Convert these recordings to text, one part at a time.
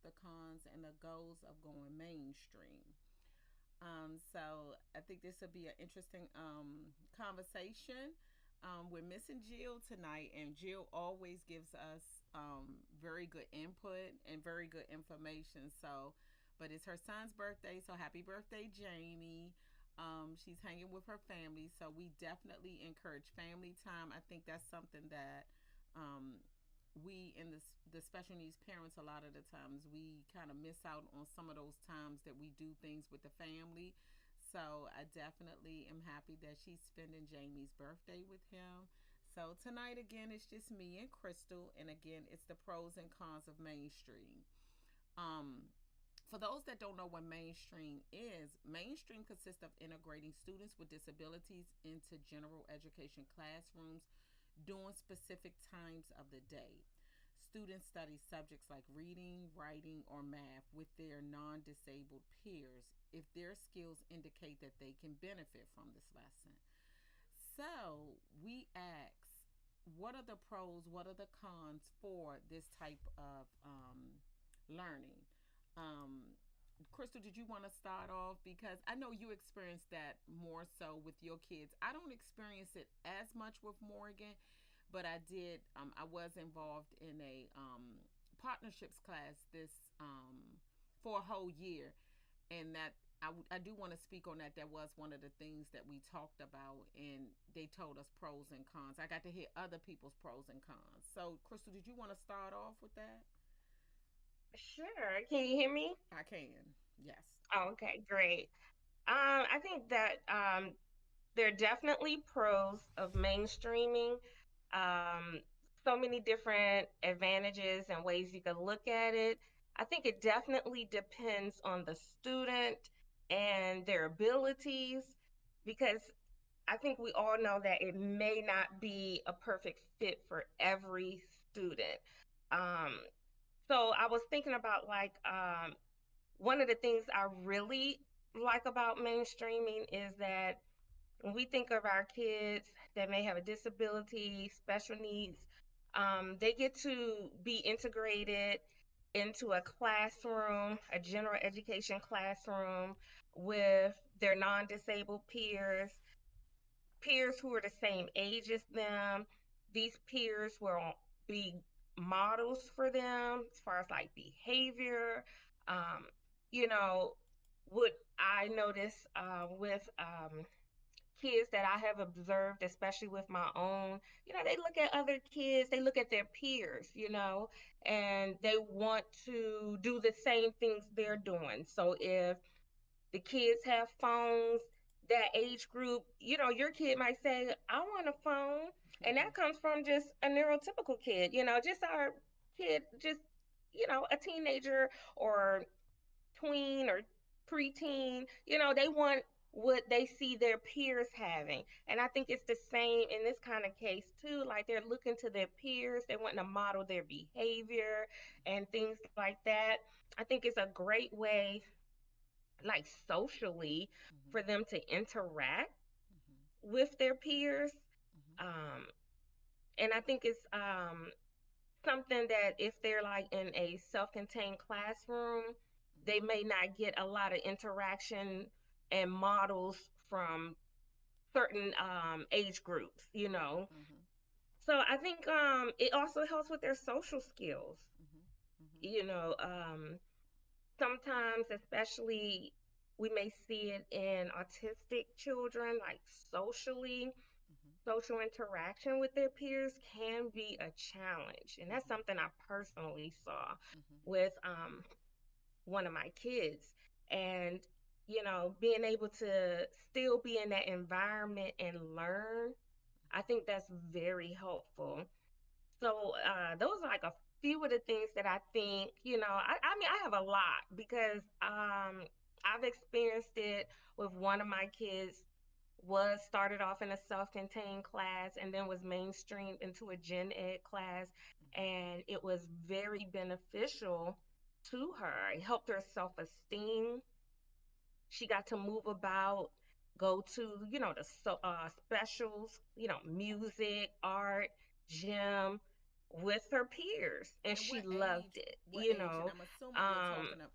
the cons, and the goals of going mainstream. So I think this will be an interesting conversation. We're missing Jill tonight, and Jill always gives us very good input and very good information. So, but it's her son's birthday, so happy birthday, Jamie. She's hanging with her family, so we definitely encourage family time. I think that's something that um, we in the special needs parents, a lot of the times we kind of miss out on some of those times that we do things with the family. So I definitely am happy that she's spending Jamie's birthday with him. So tonight again it's just me and Crystal, and again it's the pros and cons of mainstream. um for those that don't know what mainstream is, mainstream consists of integrating students with disabilities into general education classrooms during specific times of the day. Students study subjects like reading, writing, or math with their non disabled peers if their skills indicate that they can benefit from this lesson. So we ask, what are the pros, what are the cons for this type of learning? Um, Crystal, did you want to start off? Because I know you experienced that more so with your kids. I don't experience it as much with Morgan, but I did. I was involved in a partnerships class this for a whole year, and that I do want to speak on that. That was one of the things that we talked about, and they told us pros and cons. I got to hear other people's pros and cons. So, Crystal, did you want to start off with that? Sure. Can you hear me? I can. Yes. Oh, okay, great. I think that there are definitely pros of mainstreaming. Um, so many different advantages and ways you can look at it. I think it definitely depends on the student and their abilities, because I think we all know that it may not be a perfect fit for every student. Um, so I was thinking about one of the things I really like about mainstreaming is that when we think of our kids that may have a disability, special needs, they get to be integrated into a classroom, a general education classroom with their non disabled peers, peers who are the same age as them. These peers will be models for them as far as like behavior. Um, you know, what I notice with kids that I have observed, especially with my own, they look at other kids, they look at their peers, and they want to do the same things they're doing. So if the kids have phones, that age group, your kid might say, I want a phone. And that comes from just a neurotypical kid, just our kid, just, a teenager or tween or preteen, they want what they see their peers having. And I think it's the same in this kind of case too. Like they're looking to their peers, they want to model their behavior and things like that. I think it's a great way, like socially, Mm-hmm. for them to interact Mm-hmm. with their peers. Mm-hmm. Um, and I think it's something that if they're like in a self-contained classroom, they may not get a lot of interaction and models from certain age groups. Mm-hmm. So I think it also helps with their social skills. Mm-hmm. Mm-hmm. You know, um, Sometimes, especially, we may see it in autistic children, like Mm-hmm. social interaction with their peers can be a challenge. And that's Mm-hmm. something I personally saw Mm-hmm. with one of my kids. And, being able to still be in that environment and learn, I think that's very helpful. So those are like a few of the things that I think, I mean, I have a lot because I've experienced it with one of my kids was started off in a self-contained class and then was mainstreamed into a gen ed class, Mm-hmm. and it was very beneficial to her. It helped her self-esteem. She got to move about, go to, the specials, music, art, gym, with her peers, and And she what loved age? it, What you age? And know. I'm assuming you're Um, talking of.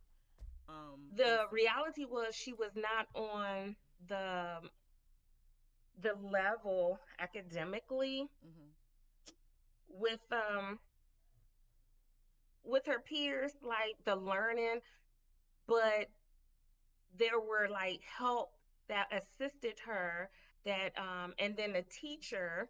I'm the sorry. reality was she was not on the level academically Mm-hmm. with with her peers, like the learning, but there were like help that assisted her, that and then the teacher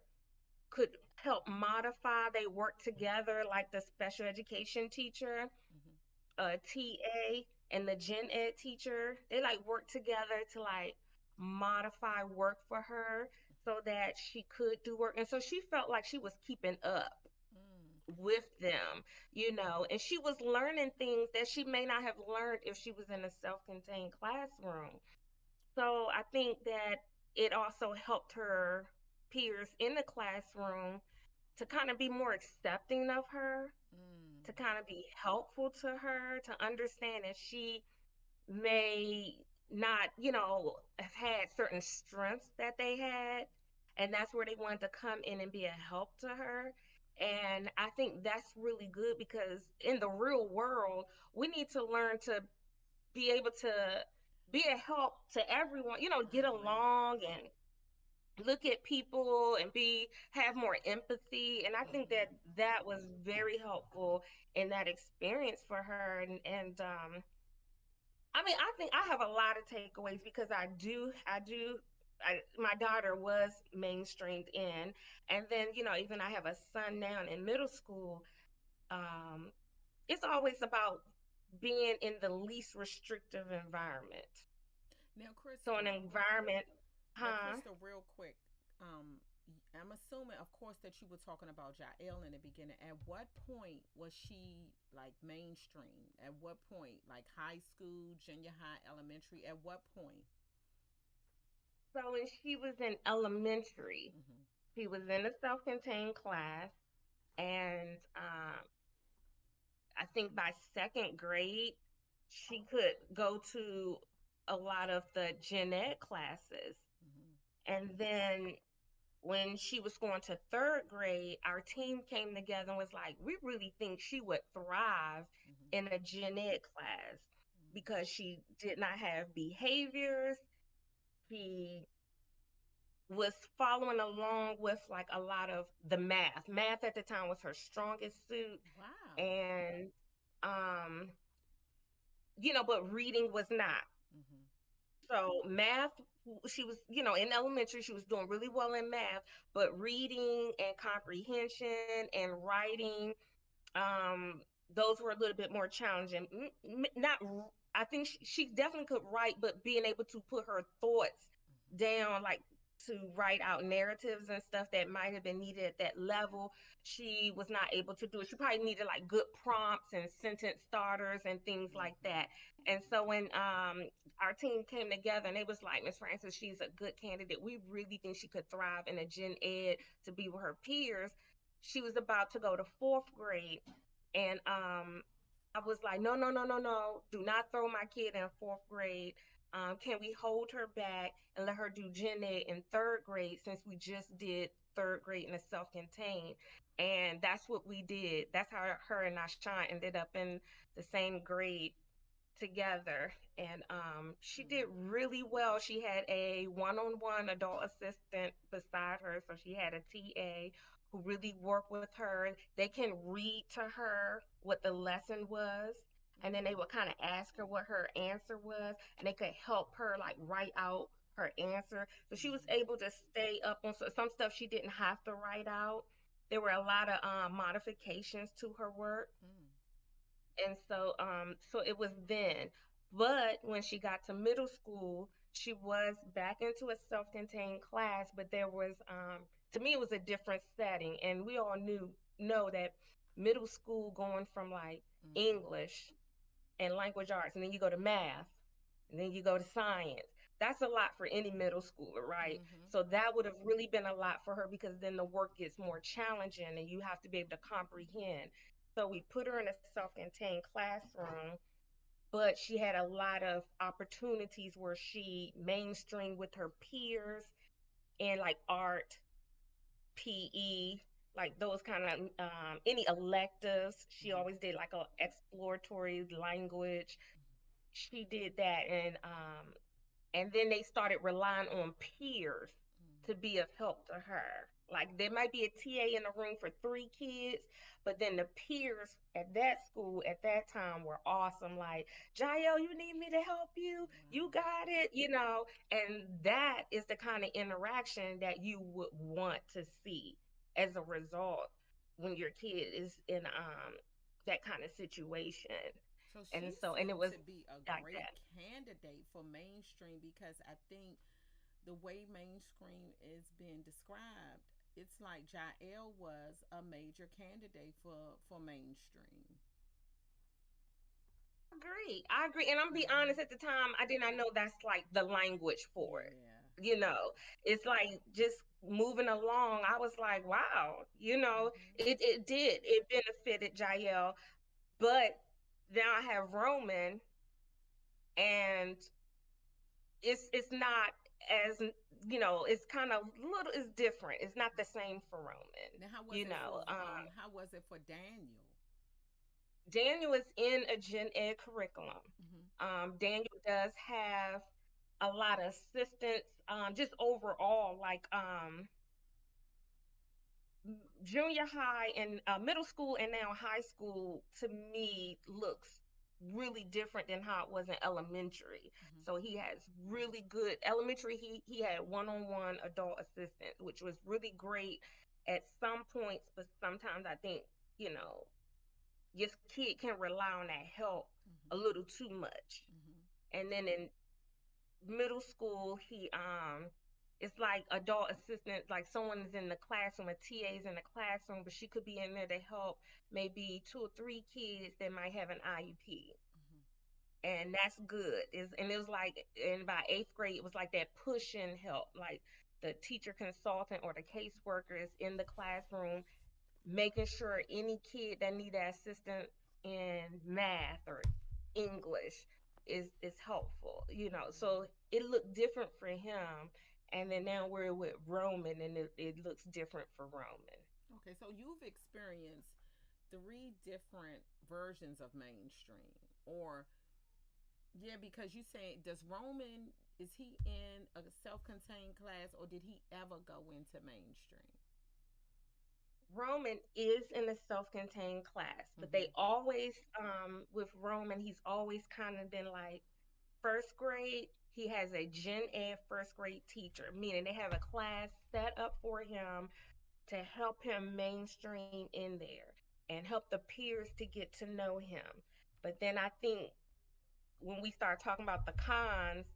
could help modify. They worked together, like the special education teacher, Mm-hmm. TA, and the gen ed teacher. They like worked together to like modify work for her so that she could do work. And so she felt like she was keeping up Mm. with them, and she was learning things that she may not have learned if she was in a self-contained classroom. So I think that it also helped her peers in the classroom to kind of be more accepting of her, Mm. to kind of be helpful to her, to understand that she may not, have had certain strengths that they had. And that's where they wanted to come in and be a help to her. And I think that's really good because in the real world, we need to learn to be able to be a help to everyone, I get agree. along and look at people and be have more empathy. And I think that Mm-hmm. that was very helpful in that experience for her. And I mean, I think I have a lot of takeaways because my daughter was mainstreamed in, and then even I have a son now in middle school. um it's always about being in the least restrictive environment. Now, So an Crystal. environment, Now, huh? Crystal, real quick. Um, I'm assuming, of course, that you were talking about Jael in the beginning. At what point was she like mainstream? At what point, like high school, junior high, elementary? At what point? So when she was in elementary, Mm-hmm. she was in a self-contained class, and I think by second grade, she could go to a lot of the gen ed classes. Mm-hmm. And then when she was going to third grade, our team came together and was like, we really think she would thrive Mm-hmm. in a gen ed class because she did not have behaviors. She was following along with like a lot of the math. Math at the time was her strongest suit. Wow. And, um, but reading was not. Mm-hmm. So math, she was, in elementary, she was doing really well in math, but reading and comprehension and writing, um, those were a little bit more challenging. Not, I think she definitely could write, but being able to put her thoughts down, like to write out narratives and stuff that might have been needed at that level, she was not able to do it. She probably needed like good prompts and sentence starters and things like Mm-hmm. that. And so when our team came together and they was like, Miss Francis, she's a good candidate. We really think she could thrive in a gen ed to be with her peers. She was about to go to fourth grade, and I was like, no, no, no, no, no, do not throw my kid in fourth grade. Can we hold her back and let her do gen ed in third grade, since we just did third grade in a self-contained? And that's what we did. That's how her and Nashawn ended up in the same grade together. And she did Mm-hmm. really well. She had a one-on-one adult assistant beside her, so she had a TA who really worked with her. They can read to her what the lesson was, and then they Mm. would kind of ask her what her answer was, and they could help her like write out her answer. So she was Mm-hmm. able to stay up on some stuff she didn't have to write out. There were a lot of modifications to her work. Mm. And so it was then. But when she got to middle school, she was back into a self-contained class, but there was to me it was a different setting. And we all know that middle school, going from like Mm-hmm. English and language arts, and then you go to math, and then you go to science. That's a lot for any middle schooler, right? Mm-hmm. So that would have really been a lot for her, because then the work gets more challenging and you have to be able to comprehend. So we put her in a self-contained classroom, but she had a lot of opportunities where she mainstreamed with her peers in like art, PE. like those kind of any electives. She Mhm. always did like a exploratory language. She did that, and then they started relying on peers to be of help to her. Like there might be a TA in the room for three kids, but then the peers at that school at that time were awesome. Like, Jael, you need me to help you? You Wow. got it, And that is the kind of interaction that you would want to see as a result when your kid is in that kind of situation. So And she so, and it seemed was to be a like great that. candidate for mainstream because I think the way mainstream is being described, it's like Jael was a major candidate for mainstream. Agree. I agree. And I'm be Hmm. honest, at the time, I did not know that's like the language for it. Yeah. You know, it's like just moving along. I was like, wow, Hmm. it benefited Jael. But now I have Roman, and it's not as, it's kind of little, it's different. It's not the same for Roman, Now, you know. how was it for Daniel? Daniel is in a gen ed curriculum. Hmm. Daniel does have a lot of assistance, just overall, like junior high and middle school and now high school to me looks really different than how it was in elementary. Hmm. So he has really good elementary. He had one-on-one adult assistance, which was really great at some points, but sometimes I think, you know, your kid can rely on that help a Hmm. little too much. Hmm. And then in middle school, he it's like adult assistant, like someone is in the classroom, a TA is in the classroom, but she could be in there to help maybe two or three kids that might have an IEP. Hmm. And that's good. And it was like in by eighth grade, it was like that push in help, like the teacher consultant or the caseworker is in the classroom making sure any kid that need that assistance in math or English is helpful, So it looked different for him, and then now we're with Roman, and it looks different for Roman. Okay, so you've experienced three different versions of mainstream, or yeah, because you saying does Roman, is he in a self-contained class or did he ever go into mainstream? Roman is in a self-contained class, but they Mm-hmm. always with Roman, he's always kind of been like first grade. He has a gen ed first grade teacher, meaning they have a class set up for him to help him mainstream in there and help the peers to get to know him. But then I think when we start talking about the cons,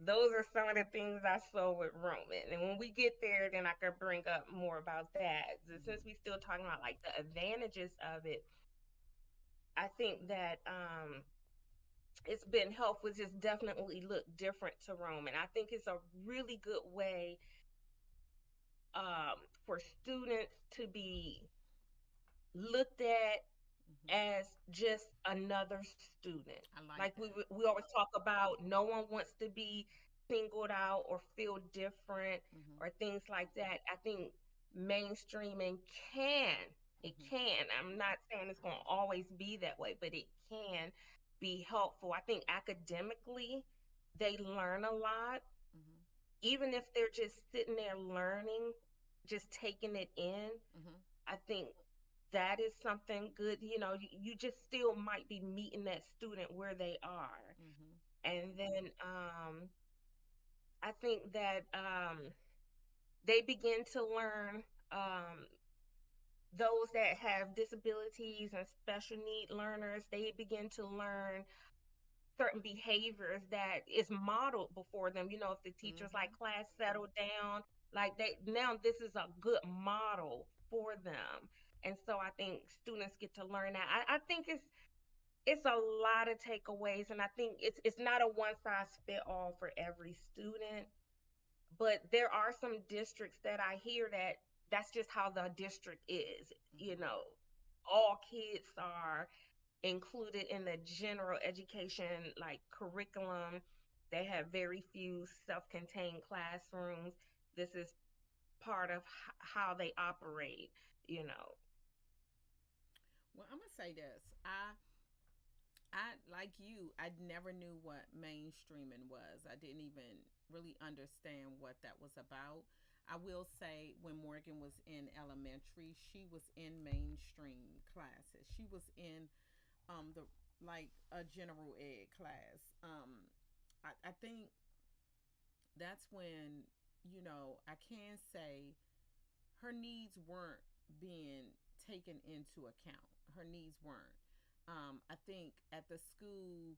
those are some of the things I saw with Roman. And when we get there, then I could bring up more about that. Since we Mm-hmm. still talking about like the advantages of it, I think that it's been helpful, just definitely look different to Roman. I think it's a really good way for students to be looked at Mm-hmm. as just another student. I like Like that. we always talk about, no one wants to be singled out or feel different Mm-hmm. or things like that. I think mainstreaming can, it Mm-hmm. can. I'm not saying it's going to always be that way, but it can be helpful. I think academically, they learn a lot, Mm-hmm. even if they're just sitting there learning, just taking it in. Mm-hmm. I think that is something good. You just still might be meeting that student where they are. Mm-hmm. And then I think that they begin to learn, those that have disabilities and special need learners, they begin to learn certain behaviors that is modeled before them. If the teacher's like, Mm-hmm. class, settle down, like they now this is a good model for them. And so I think students get to learn that. I think it's a lot of takeaways, and I think it's not a one size fit all for every student, but there are some districts that I hear that that's just how the district is. you Mm-hmm. know all kids are included in the general education like curriculum. They have very few self-contained classrooms. This is part of how they operate. you know. Well, I'm gonna say this. I like you. I never knew what mainstreaming was. I didn't even really understand what that was about. I will say when Morgan was in elementary, she was in mainstream classes. She was in the like a general ed class. I think that's when, I can say her needs weren't being taken into account. Her needs weren't. I think at the school,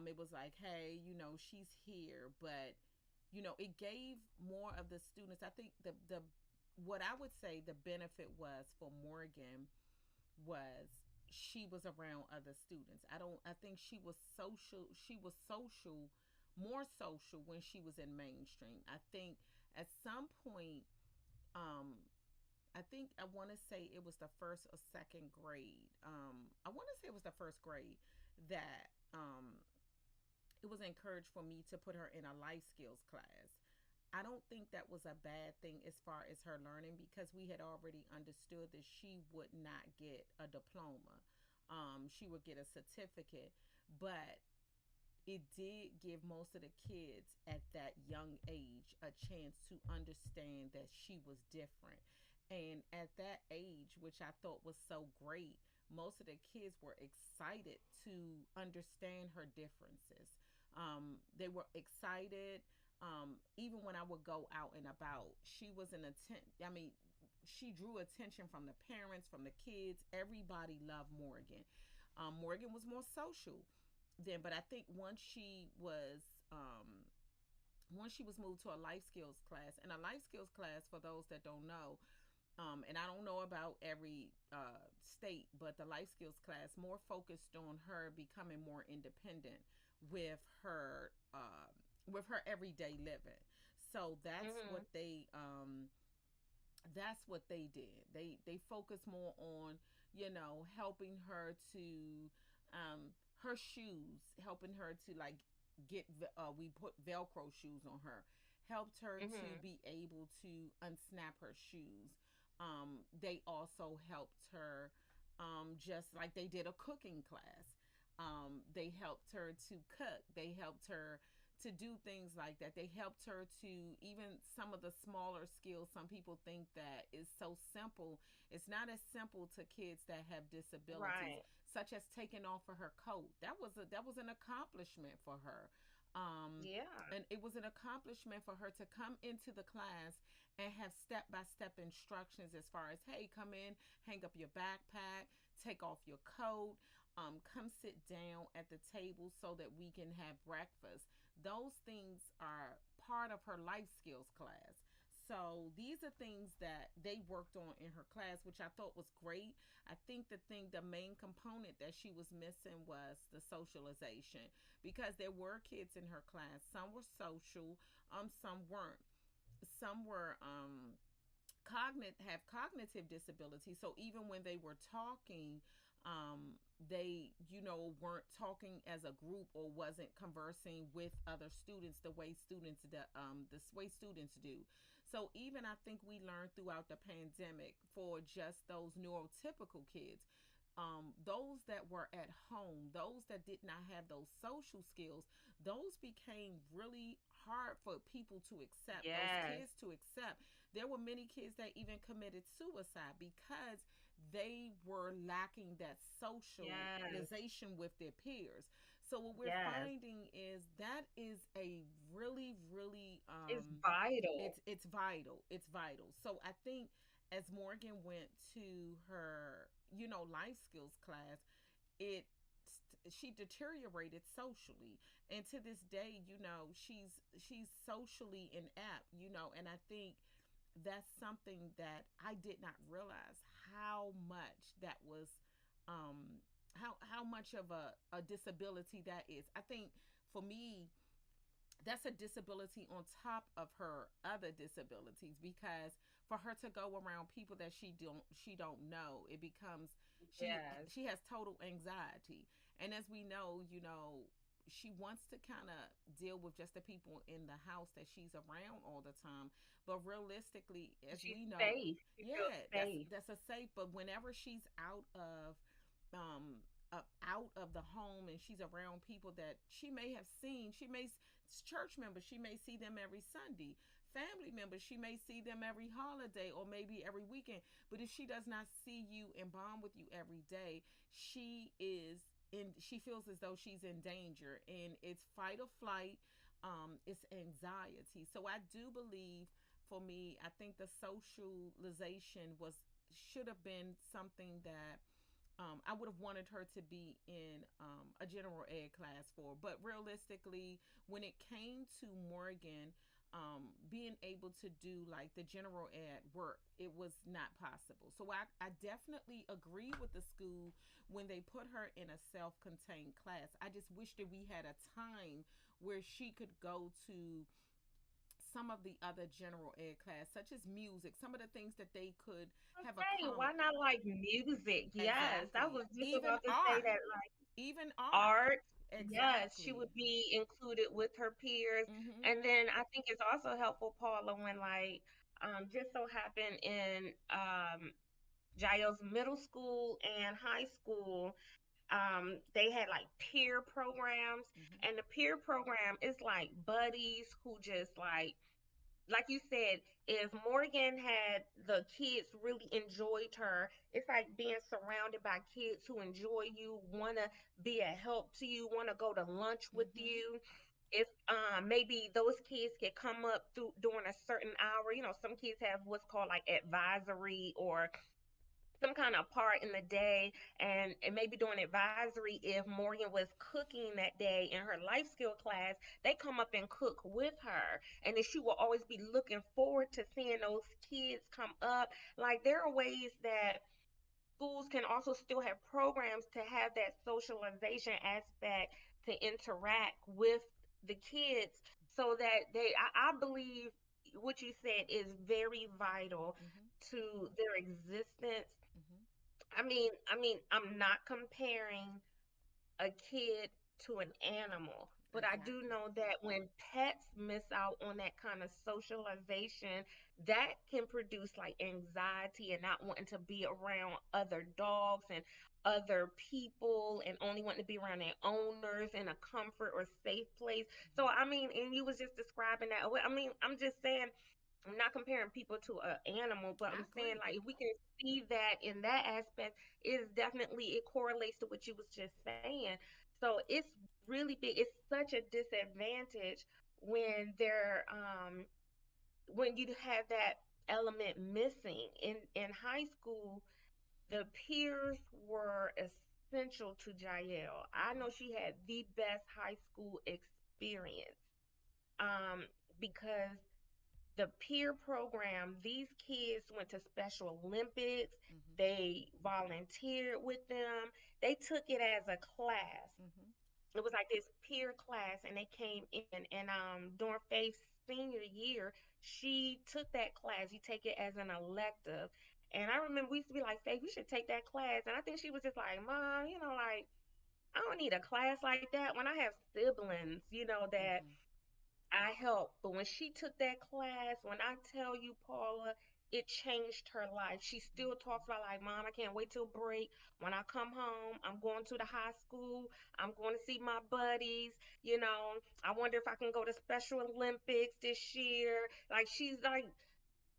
it was like, hey, she's here, but it gave more of the students. I think the what I would say the benefit was for Morgan was she was around other students. I think she was social. She was social, more social when she was in mainstream. I think at some point, um, I think I want to say it was the first or second grade. I want to say it was the first grade that it was encouraged for me to put her in a life skills class. I don't think that was a bad thing as far as her learning because we had already understood that she would not get a diploma. She would get a certificate, but it did give most of the kids at that young age a chance to understand that she was different. And at that age, which I thought was so great, most of the kids were excited to understand her differences. They were excited. Even when I would go out and about, she was an attent. I mean, she drew attention from the parents, from the kids. Everybody loved Morgan. Morgan was more social then, but I think once she was moved to a life skills class, and a life skills class for those that don't know, and I don't know about every state, but the life skills class more focused on her becoming more independent with her everyday living. So Mhm. that's what they did. They focus more on helping her to her shoes, helping her to like get we put velcro shoes on her, helped her to Mhm. be able to unsnap her shoes. They also helped her, just like they did a cooking class. They helped her to cook. They helped her to do things like that. They helped her to even some of the smaller skills. Some people think that is so simple. It's not as simple to kids that have disabilities, Right. such as taking off of her coat. That was an accomplishment for her. Um, Yeah. and it was an accomplishment for her to come into the class and have step by step instructions as far as, hey, come in, hang up your backpack, take off your coat, come sit down at the table so that we can have breakfast. Those things are part of her life skills class. So these are things that they worked on in her class, which I thought was great. I think the main component that she was missing was the socialization, because there were kids in her class. Some were social, some weren't. Some were have cognitive disability, so even when they were talking, they weren't talking as a group or wasn't conversing with other students the way students do. So even I think we learned throughout the pandemic for just those neurotypical kids, those that were at home, those that did not have those social skills, those became really hard for people to accept, those Yes. kids to accept. There were many kids that even committed suicide because they were lacking that Yes. socialization with their peers. So what we're Yes. finding is that is a really, really It's vital. it's vital. It's vital. So I think as Morgan went to her, life skills class, it she deteriorated socially, and to this day, she's socially inept, and I think that's something that I did not realize how much that was, how much of a disability that is. I think for me, that's a disability on top of her other disabilities, because for her to go around people that she don't know, it becomes, she Yes. she has total anxiety. And as we know, she wants to kind of deal with just the people in the house that she's around all the time. But realistically, as She's we know, safe. She feels yeah, safe. that's a safe. But whenever she's um out of the home and she's around people that she may have seen, church members, she may see them every Sunday, family members, she may see them every holiday or maybe every weekend. But if she does not see you and bond with you every day, she feels as though she's in danger, and it's fight or flight. It's anxiety. So I do believe, for me, I think the socialization was should have been something that I would have wanted her to be in a general ed class for. But realistically, when it came to Morgan, being able to do like the general ed work, it was not possible. So I definitely agree with the school when they put her in a self contained class. I just wish that we had a time where she could go to some of the other general ed class, such as music, some of the things that they could have a Okay, common. why not like music? Yes, I Exactly. was just Even about to say art. that, like Even art. art. Yes, she Exactly. would be included with her peers. Mhm. And then I think it's also helpful, Paula, when like just so happened in Jael's middle school and high school, they had like peer programs, Mhm. and the peer program is like buddies who just like you said, if Morgan had the kids really enjoyed her, it's like being surrounded by kids who enjoy you, want to be a help to you, want to go to lunch with Mhm. you. If maybe those kids could come up through during a certain hour, some kids have what's called like advisory or some kind of part in the day, and maybe doing advisory if Morgan was cooking that day in her life skill class, they come up and cook with her, and then she will always be looking forward to seeing those kids come up. Like there are ways that schools can also still have programs to have that socialization aspect to interact with the kids so that I believe what you said is very vital Mhm. to their existence. Mhm. I mean, I'm not comparing a kid to an animal. But I do Exactly. know that when pets miss out on that kind of socialization, that can produce like anxiety and not wanting to be around other dogs and other people and only wanting to be around their owners in a comfort or safe place. So, Mhm. I mean, and you was just describing that. I mean, I'm just saying I'm not comparing people to an animal, but I I'm saying agree. like if we can see that in that aspect, it correlates to what you was just saying. So it's really big. It's such a disadvantage when when you have that element missing. In high school, the peers were essential to Jael. I know Mhm. she had the best high school experience. Um, because the peer program, these kids went to Special Olympics, Mhm. they volunteered with them, they took it as a class. Mhm. It was like this peer class, and they came in, and during Faith's senior year, she took that class. You take it as an elective. And I remember we used to be like, Faith, you should take that class. And I think she was just like, Mom, like, I don't need a class like that when I have siblings, that Mhm. I helped. But when she took that class, when I tell you, Paula, it changed her life. She still talks about like, Mom, I can't wait till break. When I come home, I'm going to the high school. I'm going to see my buddies. I wonder if I can go to Special Olympics this year. Like she's like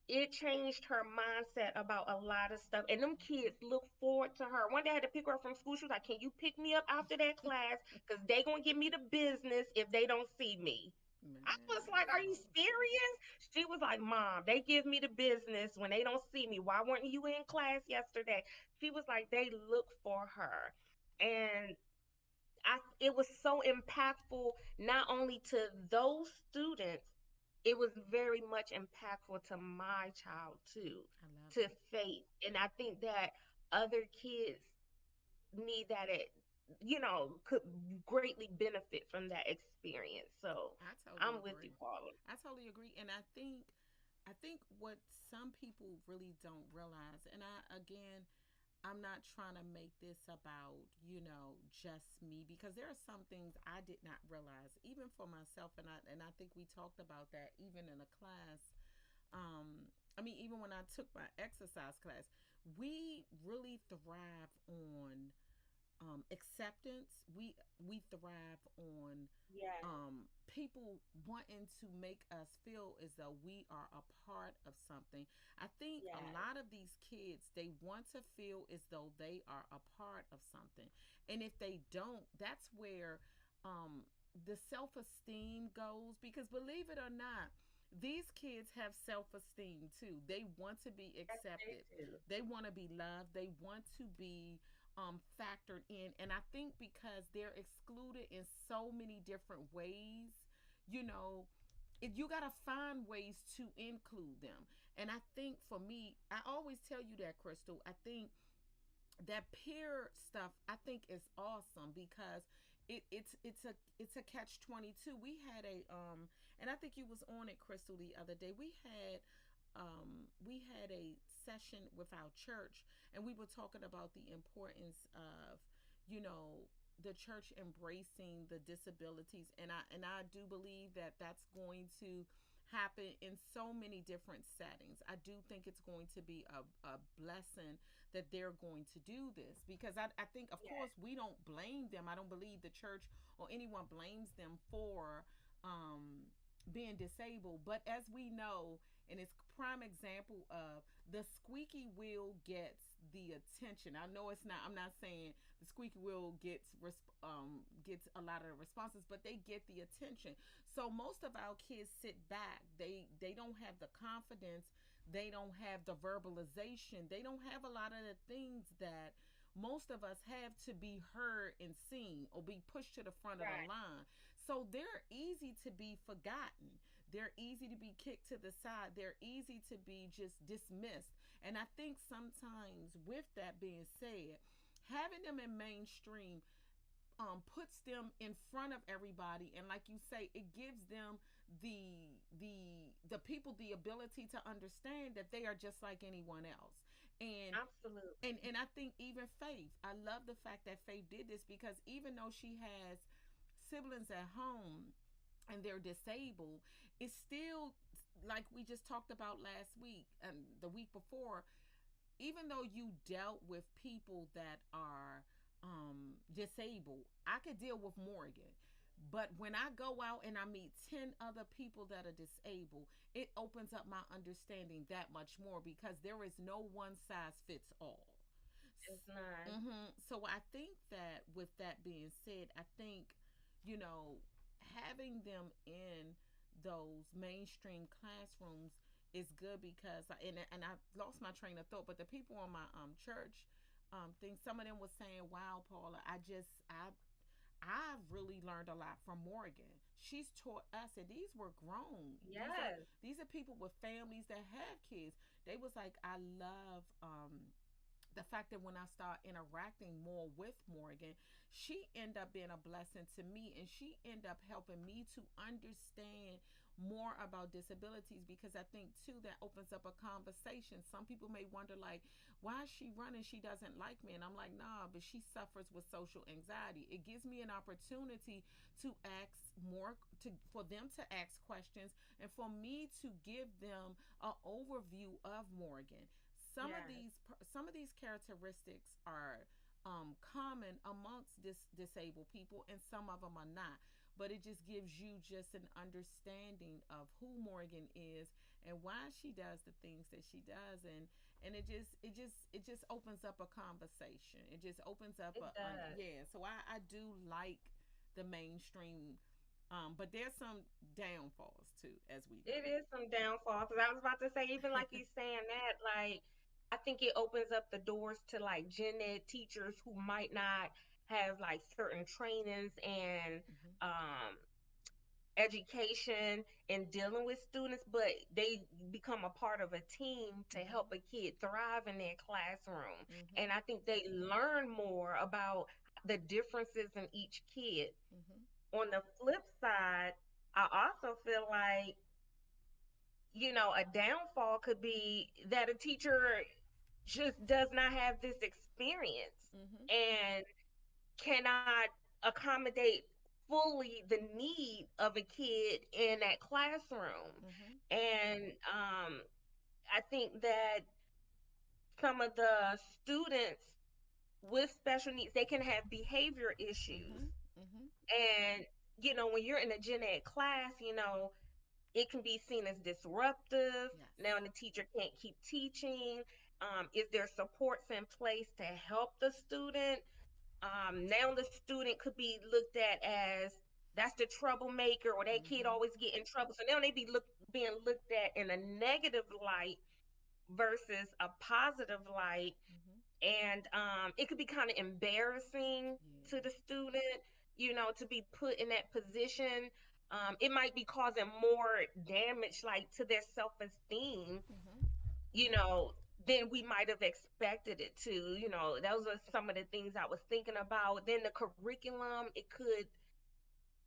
it changed her mindset about a lot of stuff. And them kids look forward to her. One day I had to pick her up from school. She was like, Can you pick me up after that class? Because they going to give me the business if they don't see me. I was Man, like, Are you serious? She was like, Mom, they give me the business when they don't see me. Why weren't you in class yesterday? She was like, They look for her. And it was so impactful not only to those students, it was very much impactful to my child too, I love to it. Faith. And I think that other kids need that could greatly benefit from that experience. So I totally I'm with you, agree. Paula. I totally agree, and I think what some people really don't realize, and I again, I'm not trying to make this about, just me, because there are some things I did not realize even for myself, and I think we talked about that even in a class. I mean, even when I took my exercise class, we really thrive on acceptance. We thrive on Yes, people wanting to make us feel as though we are a part of something. I think a yes, lot of these kids, they want to feel as though they are a part of something, and if they don't, that's where um, the self-esteem goes. Because believe it or not, these kids have self-esteem too. They want to be yes, they accepted, do. they want to be loved, they want to be factored in. And I think because they're excluded in so many different ways, you know, you got to find ways to include them. And I think for me, I always tell you that, Crystal, I think that peer stuff, I think, is awesome because it's a catch 22. We had a and I think you was on it, Crystal, the other day. We had a session with our church, and we were talking about the importance of, you know the church embracing the disabilities. And I do believe that that's going to happen in so many different settings. I do think it's going to be a blessing that they're going to do this, because I think, of Yes, course, we don't blame them. I don't believe the church or anyone blames them for um, being disabled. But as we know, and it's prime example of, the squeaky wheel gets the attention. I know it's not. I'm not saying the squeaky wheel gets a lot of the responses, but they get the attention. So most of our kids sit back. They don't have the confidence. They don't have the verbalization. They don't have a lot of the things that most of us have to be heard and seen, or be pushed to the front of the right, line. So they're easy to be forgotten. They're easy to be kicked to the side. They're easy to be just dismissed. And I think sometimes, with that being said, having them in mainstream puts them in front of everybody, and like you say, it gives them the people the ability to understand that they are just like anyone else. and and absolutely. and I think even Faith, I love the fact that Faith did this, because even though she has siblings at home and they're disabled, it's still, like we just talked about last week and the week before, even though you dealt with people that are disabled, I could deal with Morgan. But when I go out and I meet 10 other people that are disabled, it opens up my understanding that much more, because there is no one size fits all. It's not. So I think that, with that being said, I think, you know, having them in those mainstream classrooms is good, because and I lost my train of thought, but the people on my church thing, some of them was saying, "Wow, Paula, I've really learned a lot from Morgan. She's taught us, and these were grown. These are Yes, these are people with families that have kids. They was like, I love the fact that when I start interacting more with Morgan, she ended up being a blessing to me, and she ended up helping me to understand more about disabilities, because I think too that opens up a conversation. Some people may wonder, like, why is she running? She doesn't like me. And I'm like, nah, but she suffers with social anxiety. It gives me an opportunity to ask more, for them to ask questions, and for me to give them an overview of Morgan. some of yes, these some of these characteristics are common amongst disabled people, and some of them are not. But it just gives you just an understanding of who Morgan is and why she does the things that she does, and it just opens up a conversation. It just opens up it does. yeah. So I do like the mainstream, but there's some downfalls too, as we It know. is some downfall, because I was about to say, even like you saying that, like, I think it opens up the doors to like gen ed teachers who might not have like certain trainings and Hmm. um education in dealing with students, but they become a part of a team to help Hmm. a kid thrive in their classroom. Hmm. And I think they learn more about the differences in each kid. Hmm. On the flip side, I also feel like, a downfall could be that a teacher just does not have this experience Mhm. and cannot accommodate fully the need of a kid in that classroom. Mhm. And I think that some of the students with special needs, they can have behavior issues. Mhm. Mhm. And, when you're in a gen ed class, it can be seen as disruptive. Now Yes. the teacher can't keep teaching. Is there supports in place to help the student? Now the student could be looked at as that's the troublemaker, or that kid Mhm. always get in trouble. So now they being looked at in a negative light versus a positive light. Mhm. And it could be kind of embarrassing to Yeah. the student, to be put in that position. It might be causing more damage, like to their self-esteem, Mhm. you know, than we might have expected it to. Those are some of the things I was thinking about. Then the curriculum, it could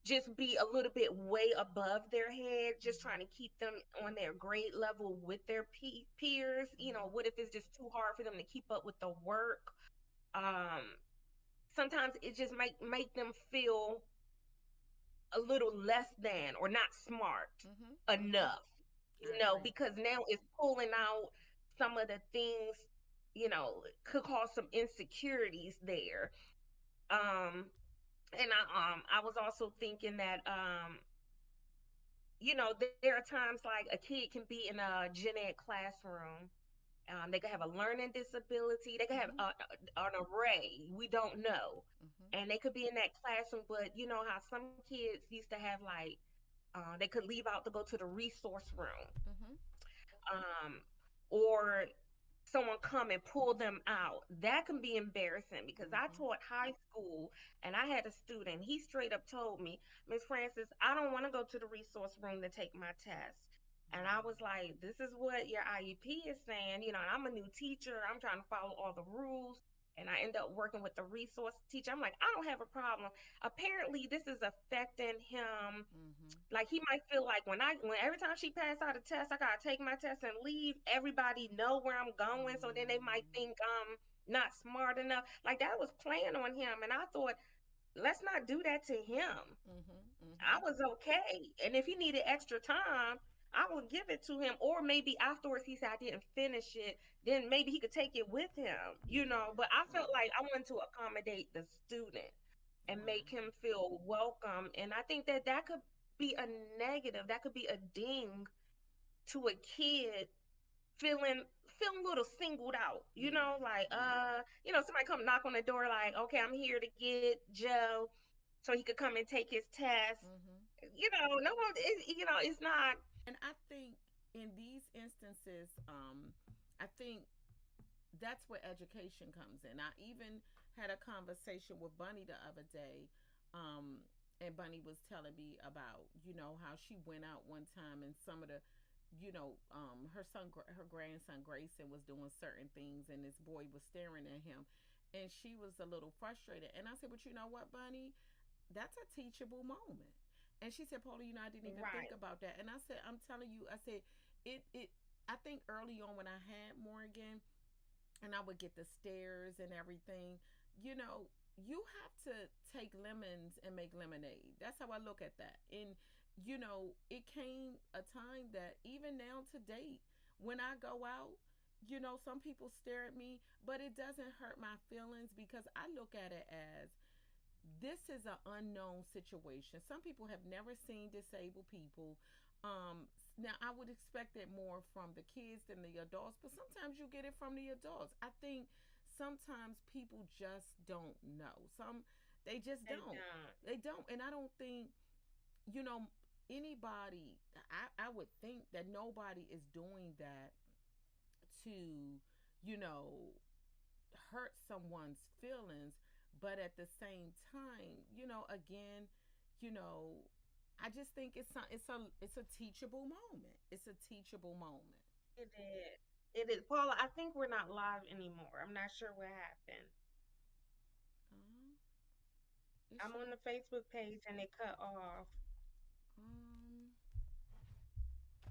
just be a little bit way above their head, just trying Mhm. to keep them on their grade level with their peers. Mhm. What if it's just too hard for them to keep up with the work? Um, Sometimes it just make them feel a little less than or not smart Mhm. Mhm. enough, I agree. because now it's pulling out some of the things, could cause some insecurities there. Um, and I was also thinking that there are times like a kid can be in a gen ed classroom. They could have a learning disability. They could have Mhm. an array. We don't know. Mhm. And they could be in that classroom, but you know how some kids used to have like, they could leave out to go to the resource room, Mhm. um, or someone come and pull them out. That can be embarrassing because I Mhm. taught high school and I had a student. He straight up told me, Miss Francis, I don't want to go to the resource room to take my test. And I was Wow. like, this is what your IEP is saying. And I'm a new teacher. I'm trying to follow all the rules. And I end up working with the resource teacher. I'm like, I don't have a problem. Apparently, this is affecting him. Mhm. Like he might feel like when every time she passed out a test, I gotta take my test and leave. Everybody know where I'm going, so then they might Mm. think I'm not smart enough. Like that was playing on him, and I thought, let's not do that to him. Mhm. I Mhm. was okay, and if he needed extra time, I would give it to him, or maybe afterwards he said I didn't finish it, then maybe he could take it with him. Yeah. But I felt Yeah. like I wanted to accommodate the student and Wow. make him feel welcome. And I think that that could be a negative, that could be a ding to a kid feeling a little singled out, Yeah. like Yeah. somebody come knock on the door like, okay, I'm here to get Joe so he could come and take his test. Mhm. No one, it's not. And I think in these instances, I think that's where education comes in. I even had a conversation with Bunny the other day, um, and Bunny was telling me about how she went out one time and some of the her grandson Grayson was doing certain things and this boy was staring at him, and she was a little frustrated. And I said, "But you know what, Bunny? That's a teachable moment." And she said, "Paula, I didn't even think Right. about that." And I said, "I'm telling you, I said it. I think early on when I had Morgan, and I would get the stares and everything, you know, you have to take lemons and make lemonade. That's how I look at that. And, it came a time that even now to date, when I go out, some people stare at me, but it doesn't hurt my feelings because I look at it as this is an unknown situation. Some people have never seen disabled people. Now, I would expect it more from the kids than the adults, but sometimes you get it from the adults. I think sometimes people just don't know. They just They don't. don't. They don't. And I don't think, you know, anybody, I would think that nobody is doing that to, you know, hurt someone's feelings, but at the same time, again, you know, I just think it's a teachable moment. It's a teachable moment. It is. It is. Paula, I think we're not live anymore. I'm not sure what happened. Uh, it I'm show. on the Facebook page and it cut off. Um,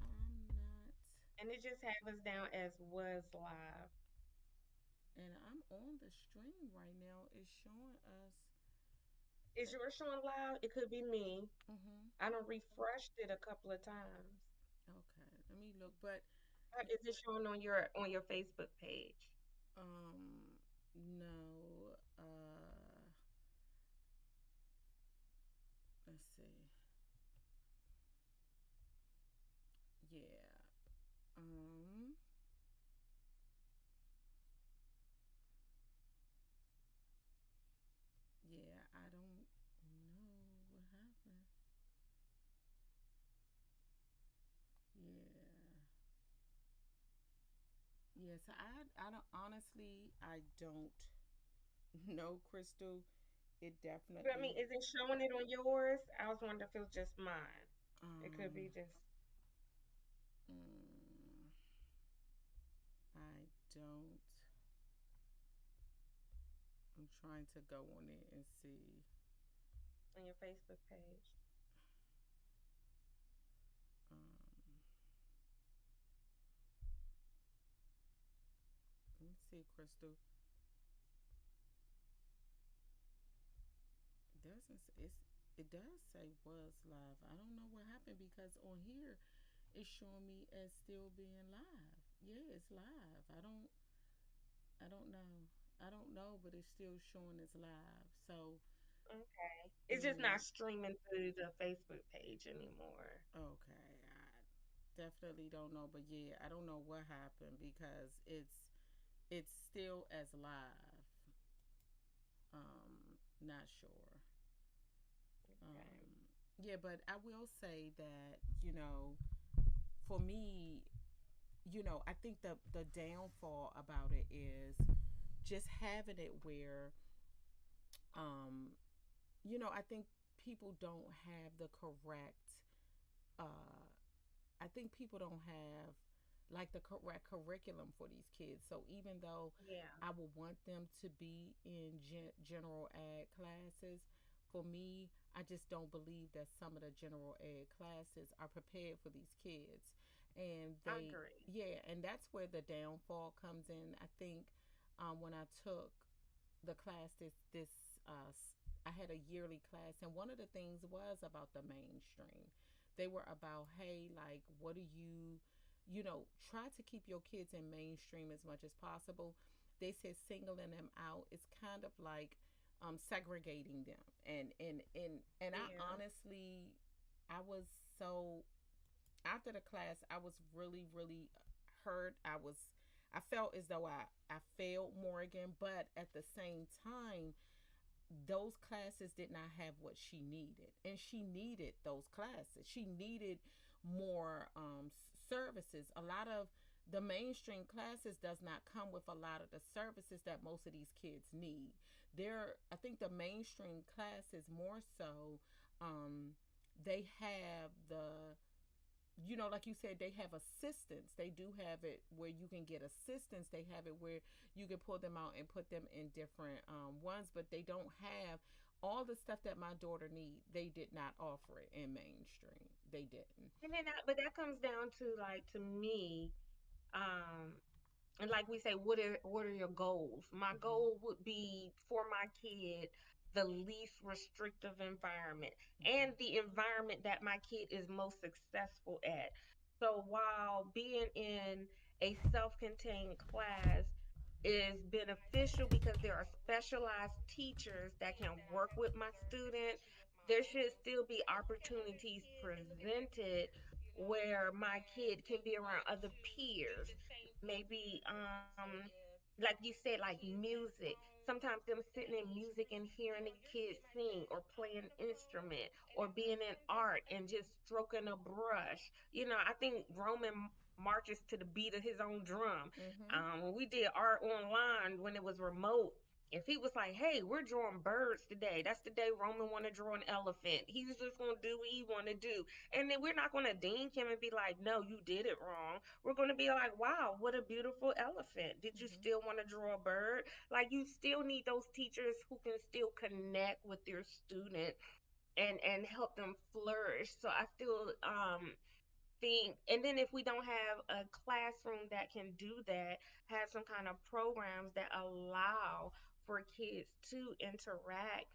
I'm not. And it just have us down as was live. And I'm on the stream right now. It's showing us. Is yours showing loud? It could be me. Mm-hmm. I don't refreshed it a couple of times. Okay, let me look. But Is it showing on your Facebook page? um, no. Let's see. Yeah. Um. Yeah. I don't know what happened. Yeah. Yeah. So I don't honestly. I don't know, Crystal. It But I definitely. mean, is it showing it on yours? I was wondering if it was just mine. It could be Um. just. mm, I don't. I'm trying to go on it and see. On your Facebook page. Um. Let me see, Crystal. It doesn't. It's. It does say was live. I don't know what happened because on here it's showing me as still being live. Yeah, it's live. I don't. I don't know. I don't know, but it's still showing as live. So Okay. It's just yeah. not streaming through the Facebook page anymore. Okay. I definitely don't know, but yeah, I don't know what happened because it's still as live. Not sure. Okay. Yeah, but I will say that for me, I think the downfall about it is just having it where, um, I think people don't have the correct. Uh, I think people don't have like the correct curriculum for these kids. So even though Yeah, I would want them to be in general ed classes, for me, I just don't believe that some of the general ed classes are prepared for these kids. And I they, agree. yeah, and that's where the downfall comes in. I think when I took the class, uh, I had a yearly class, and one of the things was about the mainstream. They were about, hey, like, what do try to keep your kids in mainstream as much as possible. They said singling them out is kind of like segregating them, and I Yeah. honestly, I was so after the class, I was really, really hurt. I felt as though I failed Morgan, but at the same time, those classes did not have what she needed, and she needed those classes. She needed more services. A lot of the mainstream classes does not come with a lot of the services that most of these kids need. I think the mainstream classes more so, they have like you said, they have assistance. They do have it where you can get assistance. They have it where you can pull them out and put them in different ones, but they don't have all the stuff that my daughter need. They did not offer it in mainstream. They didn't. And then but that comes down to like to me, um, and like we say, what are your goals? My Mm-hmm. goal would be for my kid the least restrictive environment Mm-hmm. and the environment that my kid is most successful at. So while being in a self-contained class is beneficial because there are specialized teachers that can work with my student, there should still be opportunities presented where my kid can be around other peers, maybe like you said, like music. Sometimes them sitting in music and hearing the kids sing or play an instrument or being in art and just stroking a brush. I think Roman marches to the beat of his own drum. Mm-hmm. When we did art online when it was remote, if he was like, "Hey, we're drawing birds today," that's the day Roman want to draw an elephant. He's just gonna do what he want to do, and then we're not gonna ding him and be like, "No, you did it wrong." We're gonna be like, "Wow, what a beautiful elephant! Did you Mm-hmm. still want to draw a bird?" Like you still need those teachers who can still connect with their student and help them flourish. So I feel think, and then if we don't have a classroom that can do that, have some kind of programs that allow for kids to interact,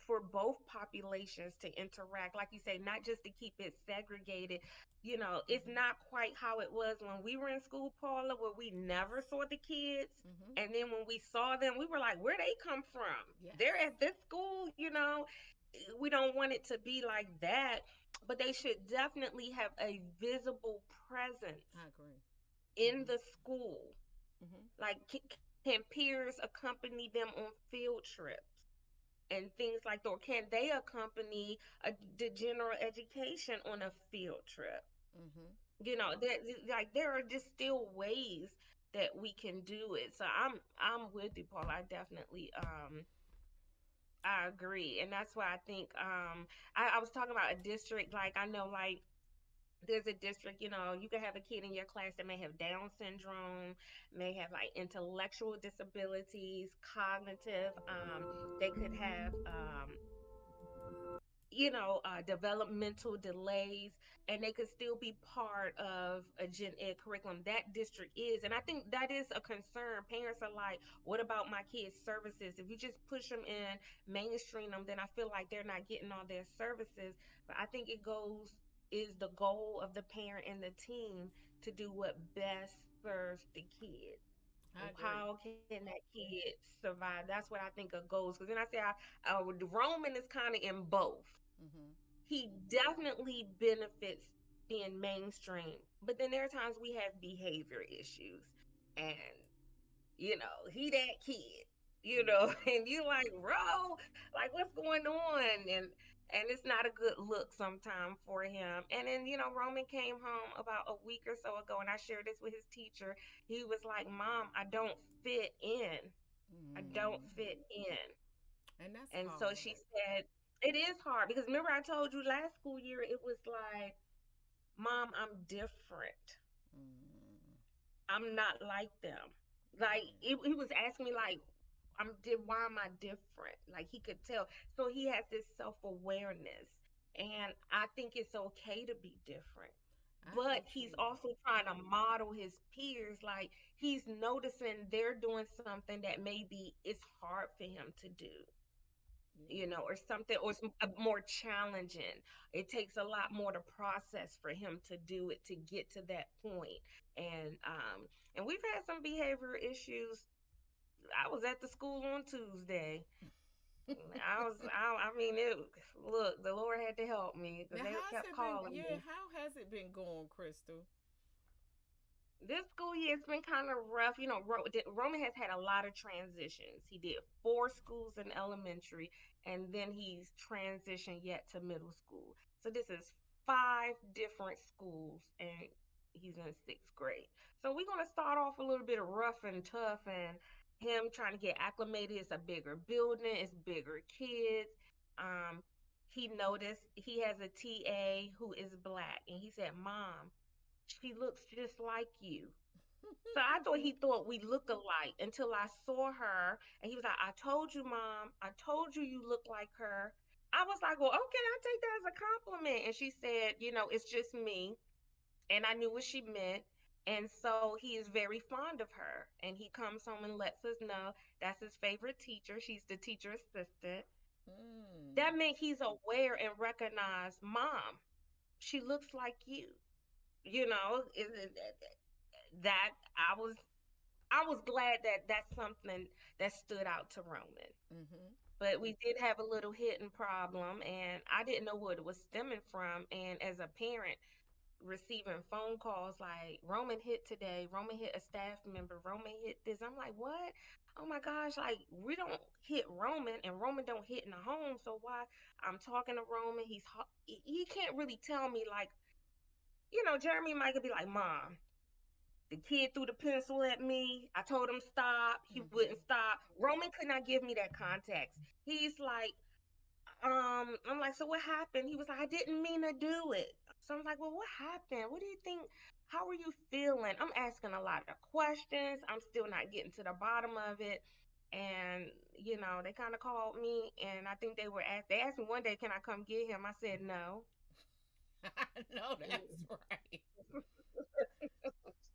for both populations to interact, like you say, not just to keep it segregated. It's Mm-hmm. not quite how it was when we were in school, Paula, where we never Yes. saw the kids. Mm-hmm. And then when we saw them, we were like, where they come from? They're Yes. at this school. We don't want it to be like that, but they should definitely have a visible presence I agree. in Mm-hmm. the school. Mm-hmm. Like, can peers accompany them on field trips and things like that? Or can they accompany the general education on a field trip? Mm-hmm. There are just still ways that we can do it. So I'm with you, Paul. I agree. And that's why I think I was talking about a district, like I know, like there's a district, you can have a kid in your class that may have Down syndrome, may have like intellectual disabilities, cognitive, they could have developmental delays, and they could still be part of a gen ed curriculum. That district is, and I think that is a concern. Parents are like, what about my kids' services? If you just push them in, mainstream them, then I feel like they're not getting all their services. But I think is the goal of the parent and the team to do what best serves the kid. I agree. How can that kid survive? That's what I think of goals. Because then I say, Roman is kind of in both. Mm-hmm. He definitely benefits being mainstream, but then there are times we have behavior issues, and he that kid, Mm-hmm. and you like, bro, like what's going on? And it's not a good look sometime for him. And then, Roman came home about a week or so ago, and I shared this with his teacher. He was like, Mom, I don't fit in. I don't Mm-hmm. fit in. And that's And so hard. she said, it is hard because remember I told you last school year it was like, Mom, I'm different. Mm-hmm. I'm not like them. Like Yeah. he was asking me like, why am I different? Like he could tell. So he has this self-awareness. And I think it's okay to be different. I But do he's too. also trying to model his peers. Like he's noticing they're doing something that maybe it's hard for him to do, Yeah. or something, or it's more challenging. It takes a lot more to process for him to do it, to get to that point. And we've had some behavior issues. I was at the school on Tuesday. I mean, look, the Lord had to help me because Now, they how's kept it been? calling Yeah, me. how has it been going, Crystal? This school year has been kind of rough. Roman has had a lot of transitions. He did 4 schools in elementary, and then he's transitioned yet to middle school. So this is 5 different schools, and he's in 6th grade. So we're gonna start off a little bit rough and tough, and him trying to get acclimated. It's a bigger building, it's bigger kids. Um, he noticed he has a TA who is black, and he said, "Mom, she looks just like you." So I thought he thought we looked alike until I saw her, and he was like, "I told you, Mom. I told you you look like her." I was like, "Well, okay, I'll take that as a compliment." And she said, "It's just me." And I knew what she meant. And so he is very fond of her. And he comes home and lets us know that's his favorite teacher. She's the teacher assistant. Mm. That meant he's aware and recognized, Mom, she looks like you. That I was glad that that's something that stood out to Roman. Mm-hmm. But we did have a little hidden problem, and I didn't know what it was stemming from. And as a parent, receiving phone calls like, Roman hit today, Roman hit a staff member, Roman hit this. I'm like, what? Oh my gosh, like we don't hit Roman, and Roman don't hit in the home. So why? I'm talking to Roman. He can't really tell me, like, Jeremy might be like, Mom, the kid threw the pencil at me. I told him stop. He Mm-hmm. wouldn't stop. Roman could not give me that context. He's like, I'm like, so what happened? He was like, I didn't mean to do it. So I'm like, well, what happened? What do you think? How are you feeling? I'm asking a lot of questions. I'm still not getting to the bottom of it. And, they kind of called me, and I think they asked me one day, can I come get him? I said no. I know that's Mm. right.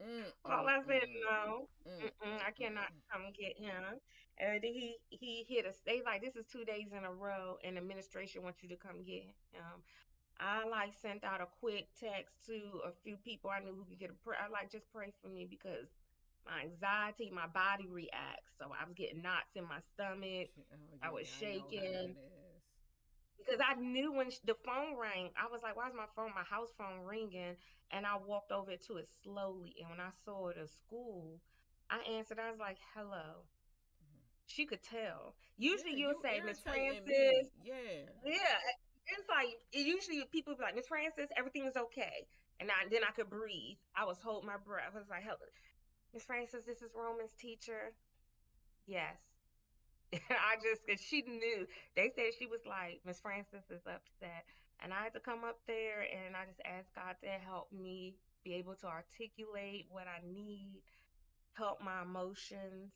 Mm, All mm, I said, mm. no, Mm, mm, I cannot mm. come get him. And then he hit us. They like this is 2 days in a row, and administration wants you to come get him. I like sent out a quick text to a few people I knew who could get a prayer. I like just pray for me because my anxiety, my body reacts. So I was getting knots in my stomach. Oh I was yeah, I know how that shaking is. because I knew when the phone rang, I was like, "Why is my house phone ringing?" And I walked over to it slowly, and when I saw it at school, I answered. I was like, "Hello." Mhm. She could tell. Usually, Yeah, you'll you say, "Miss irritating Francis." me. Yeah. Yeah, it's like usually people be like, "Miss Francis, everything is okay," and then I could breathe. I was holding my breath. I was like, "Hello, Miss Francis, this is Roman's teacher." Yes. I just, cause she knew. They said she was like, Miss Francis is upset. And I had to come up there and I just asked God to help me be able to articulate what I need, help my emotions.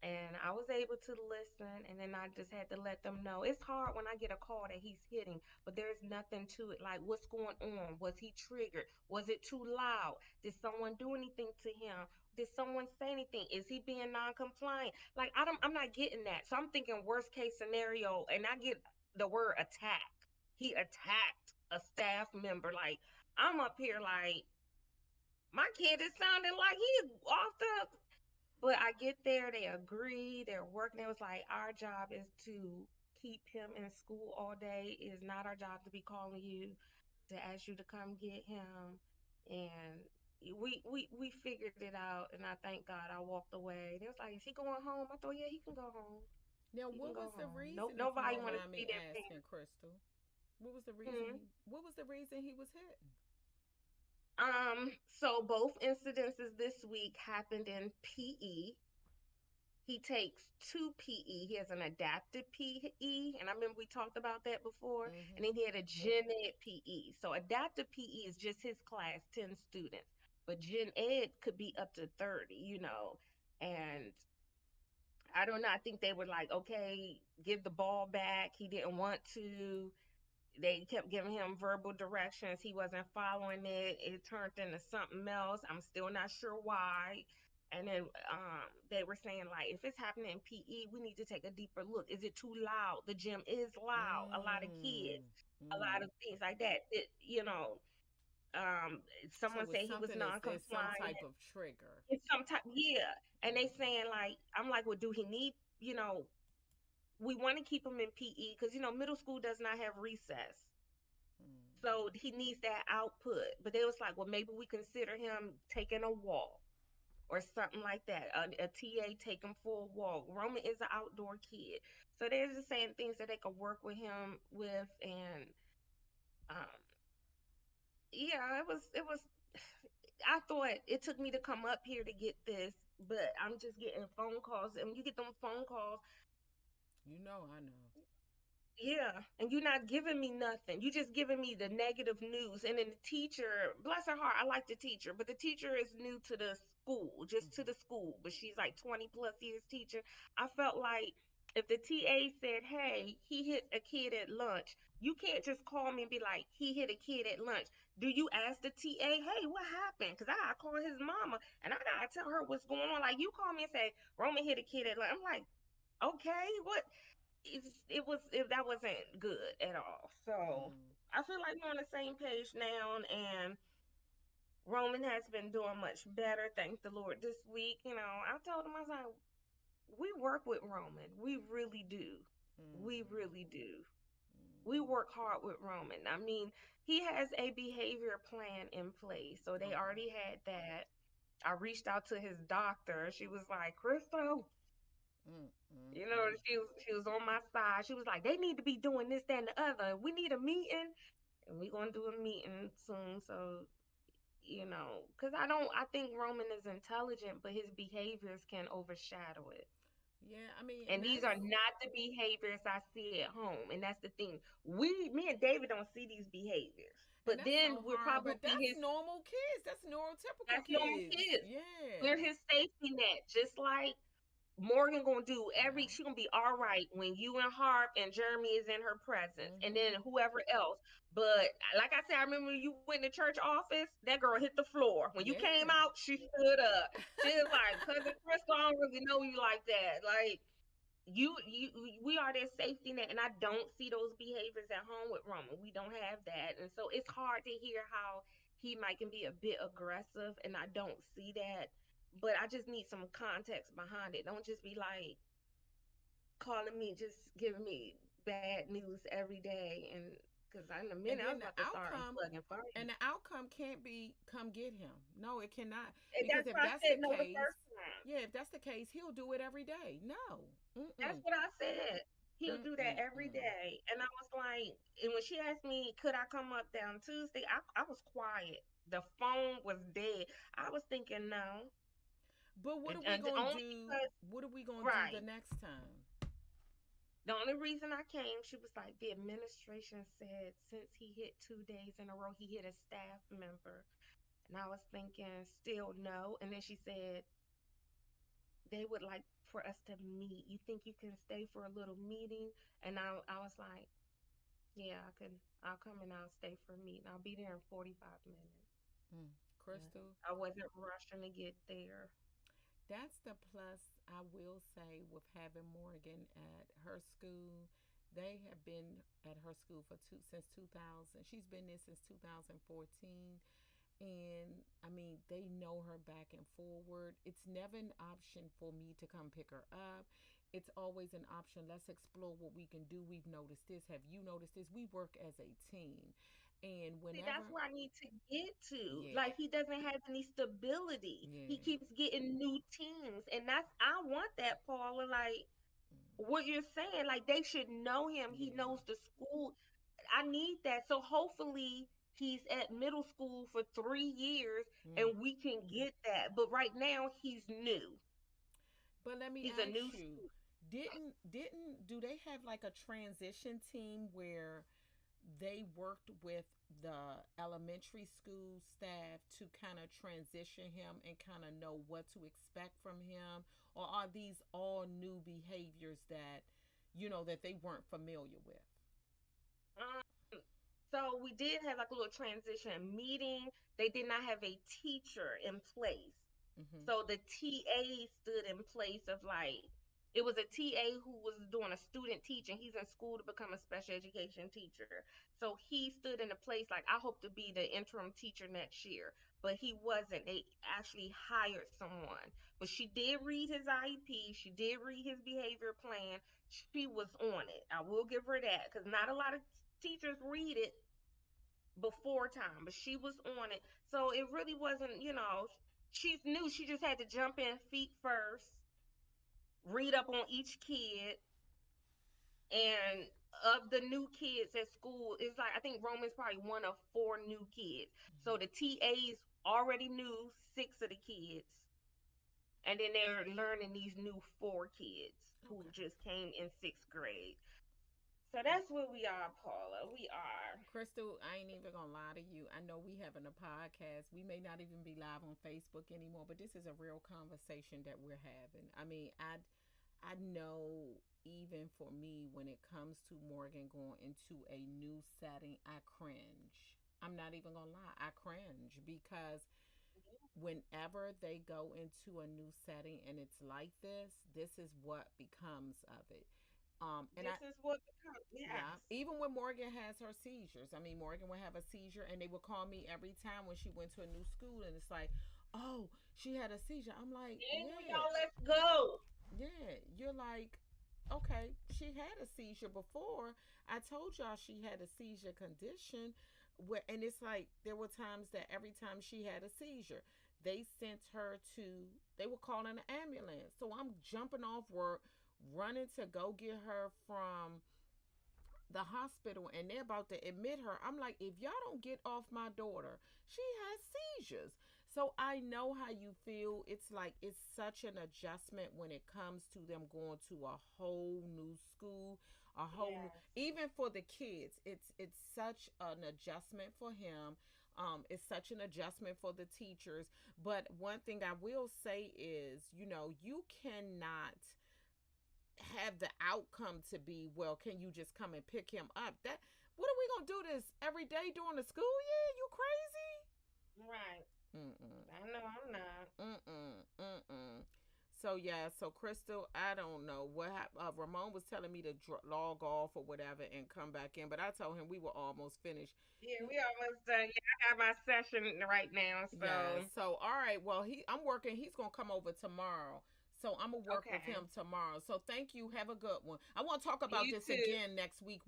And I was able to listen, and then I just had to let them know. It's hard when I get a call that he's hitting, but there's nothing to it. Like, what's going on? Was he triggered? Was it too loud? Did someone do anything to him? Did someone say anything? Is he being non-compliant? Like, I'm not getting that. So I'm thinking worst case scenario, and I get the word attack. He attacked a staff member. Like, I'm up here like my kid is sounding like he's off the, but I get there, they agree, they're working. It was like our job is to keep him in school all day. It is not our job to be calling you to ask you to come get him. And we figured it out, and I thank God I walked away. They was like, "Is he going home?" I thought, "Yeah, he can go home. Now, He can what go was the home. No, reason, if you nobody don't want to mind see me their asking, parents." Crystal? What was the reason Mhm. he? What was the reason he was hitting? So both incidences this week happened in PE. He takes two PE. He has an adaptive PE, and I remember we talked about that before. And Mm-hmm. then he had a gen ed PE. So adaptive PE is just his class, 10 students. But gen ed could be up to 30. And I don't know. I think they were like, okay, give the ball back. He didn't want to. They kept giving him verbal directions. He wasn't following it. It turned into something else. I'm still not sure why. And then they were saying like, if it's happening in PE, we need to take a deeper look. Is it too loud? The gym is loud. A lot of kids, Mm. a lot Mm. of things like that. Um, someone So it's said he was something is some non-compliant. type of trigger. It's some type, yeah. And they Mm. saying like, I'm like, well, do he need? We want to keep him in PE because middle school does not have recess. Mm. So he needs that output. But they was like, well, maybe we consider him taking a walk or something like that. A TA take him for a walk. Roman is an outdoor kid. So they're just saying things that they could work with him with. And um, yeah, it was I thought it took me to come up here to get this, but I'm just getting phone calls. And you get them phone calls. You know, I know. Yeah, and you're not giving me nothing. You just giving me the negative news. And then the teacher, bless her heart, I like the teacher, but the teacher is new to the school, just to Mm-hmm. the school, but she's like 20 plus years teacher. I felt like if the TA said, "Hey, he hit a kid at lunch," you can't just call me and be like, "He hit a kid at lunch." Do you ask the TA, "Hey, what happened?" Because I call his mama and I gotta tell her what's going on. Like you call me and say, "Roman hit a kid at lunch." I'm like, okay, what? That wasn't good at all. So Mm. I feel like we're on the same page now, and Roman has been doing much better. Thank the Lord this week. I told him I was like, we work with Roman. We really do. We Mm. really do. We Mm. work hard with Roman. I mean, he has a behavior plan in place. So they Okay. already had that. I reached out to his doctor. She was like, Crystal, Mm. Mm. Mm. she was on my side. She was like, they need to be doing this, that, and the other. We need a meeting, and we're gonna do a meeting soon. So, because I think Roman is intelligent, but his behaviors can overshadow it. Yeah, I mean, And and these that's are not the behaviors I see at home. And that's the thing. Me and David don't see these behaviors. and But that's so then we're hard. probably But that's his normal kids. That's neurotypical that's normal kids. kids. Yeah. We're his safety net, just like Morgan gonna do Wow. she gonna be all right when you and Harp and Jeremy is in her presence, and then Mm-hmm. whoever else. But like I said, I remember when you went in the church office, that girl hit the floor. When you came Yeah. out, she stood up. She was like, "Cousin Crystal, I don't really know you like that." Like we are their safety net, and I don't see those behaviors at home with Roman. We don't have that, and so it's hard to hear how he might can be a bit aggressive, and I don't see that. But I just need some context behind it. Don't just be like calling me, just giving me bad news every day, and because in a minute And I was then the about to start outcome unplugging phone. and the outcome can't be come get him. No, it cannot. And Because that's if why I that's the said no the case, first time. yeah, if that's the case, he'll do it every day. No. That's Mm-mm. what I said. He'll do that every Mm-mm-mm. day. And I was like, and when she asked me, could I come up down Tuesday? I was quiet. The phone was dead. I was thinking no. But what are we And gonna only do? because, What are we gonna do the right. next time? The only reason I came, she was like, the administration said since he hit 2 days in a row, he hit a staff member. And I was thinking, still no. And then she said, they would like for us to meet. You think you can stay for a little meeting? And I was like, yeah, I can. I'll come and I'll stay for a meeting. I'll be there in 45 minutes. Mm. Yeah. Crystal, I wasn't rushing to get there. that's the plus I will say with having Morgan at her school. They have been at her school for since 2000. She's been there since 2014. And I mean, they know her back and forward. It's never an option for me to come pick her up. It's always an option. Let's explore what we can do. We've noticed this. Have you noticed this? We work as a team. And See, that's whenever, where I need to get to. yeah, Like he doesn't have any stability. He yeah, keeps getting new teams, and that's I want that, Paula. Like what you're saying, like they should know him. He yeah, knows the school. I need that. So hopefully he's at middle school for 3 years, mm. and we can get that. But right now he's new. But let me He's a new ask you, student. didn't do they have like a transition team where they worked with the elementary school staff to kind of transition him and kind of know what to expect from him, or are these all new behaviors that that they weren't familiar with? Um, so we did have like a little transition meeting. They did not have a teacher in place. Mm-hmm. So the TA stood in place of like it was a TA who was doing a student teaching. He's in school to become a special education teacher. So he stood in a place like I hope to be the interim teacher next year, but he wasn't. They actually hired someone. But she did read his IEP, she did read his behavior plan. She was on it. I will give her that because not a lot of teachers read it before time, but she was on it. So it really wasn't, she's new. She just had to jump in feet first, read up on each kid, and of the new kids at school, it's like I think Roman's probably one of four new kids. So the TAs already knew six of the kids, and then they're learning these new four kids who Okay. just came in sixth grade. So that's where we are, Paula. We are. Crystal, I ain't even gonna lie to you. I know we having a podcast. We may not even be live on Facebook anymore, but this is a real conversation that we're having. I mean, I know even for me when it comes to Morgan going into a new setting, I cringe. I'm not even gonna lie, I cringe because whenever they go into a new setting and it's like this is what becomes of it. And I This is what becomes. yeah, Yes. even when Morgan has her seizures. I mean, Morgan would have a seizure, and they would call me every time when she went to a new school, and it's like, "Oh, she had a seizure." I'm like, Daniel, "Yeah, y'all, let's go. yeah." You're like, "Okay, she had a seizure before. I told y'all she had a seizure condition." And it's like there were times that every time she had a seizure, they sent her to. They were calling an ambulance. So I'm jumping off work, running to go get her from the hospital, and they're about to admit her. I'm like, if y'all don't get off my daughter, she has seizures. So I know how you feel. It's like it's such an adjustment when it comes to them going to a whole new school, a whole new Yes. even for the kids. It's such an adjustment for him. It's such an adjustment for the teachers. But one thing I will say is, you cannot have the outcome to be, well, can you just come and pick him up? That what are we gonna do this every day during the school year? You Right. crazy? Mm-mm. I know I'm not. Mm-mm. Mm-mm. So yeah, so Crystal, I don't know what Ramon was telling me to log off or whatever and come back in, but I told him we were almost finished. Yeah, we almost done. Yeah, I have my session right now. Yeah. So, So all right. Well, I'm working. He's gonna come over tomorrow. So I'm gonna work with okay. him tomorrow. So thank you. Have a good one. I want to talk about You this too. again next week